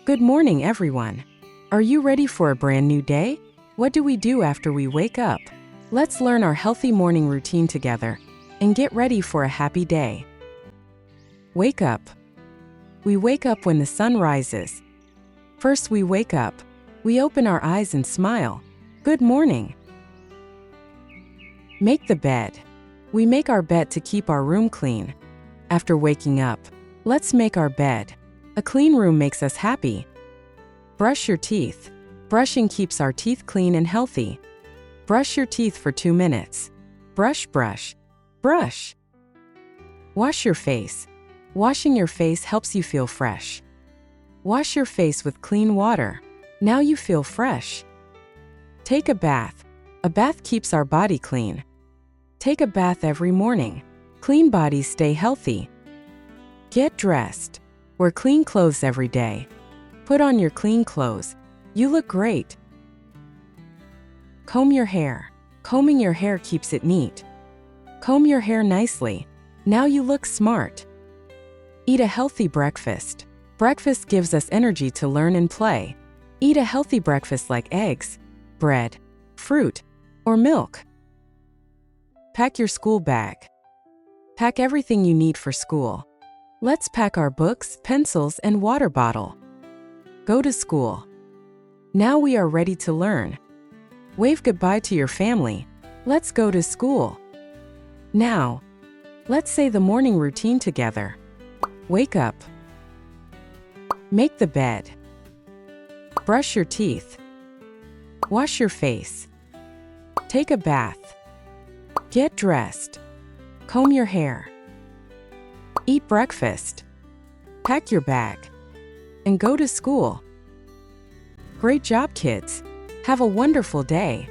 Good morning, everyone. Are you ready for a brand new day? What do we do after we wake up? Let's learn our healthy morning routine together and get ready for a happy day. Wake up. We wake up when the sun rises. First, we wake up. We open our eyes and smile. Good morning. Make the bed. We make our bed to keep our room clean. After waking up, let's make our bed. A clean room makes us happy. Brush your teeth. Brushing keeps our teeth clean and healthy. Brush your teeth for 2 minutes. Brush, brush, brush. Wash your face. Washing your face helps you feel fresh. Wash your face with clean water. Now you feel fresh. Take a bath. A bath keeps our body clean. Take a bath every morning. Clean bodies stay healthy. Get dressed. Wear clean clothes every day. Put on your clean clothes. You look great. Comb your hair. Combing your hair keeps it neat. Comb your hair nicely. Now you look smart. Eat a healthy breakfast. Breakfast gives us energy to learn and play. Eat a healthy breakfast like eggs, bread, fruit, or milk. Pack your school bag. Pack everything you need for school. Let's pack our books, pencils, and water bottle. Go to school. Now we are ready to learn. Wave goodbye to your family. Let's go to school. Now, let's say the morning routine together. Wake up. Make the bed. Brush your teeth. Wash your face. Take a bath. Get dressed. Comb your hair. Eat breakfast. Pack your bag. And go to school. Great job, kids. Have a wonderful day.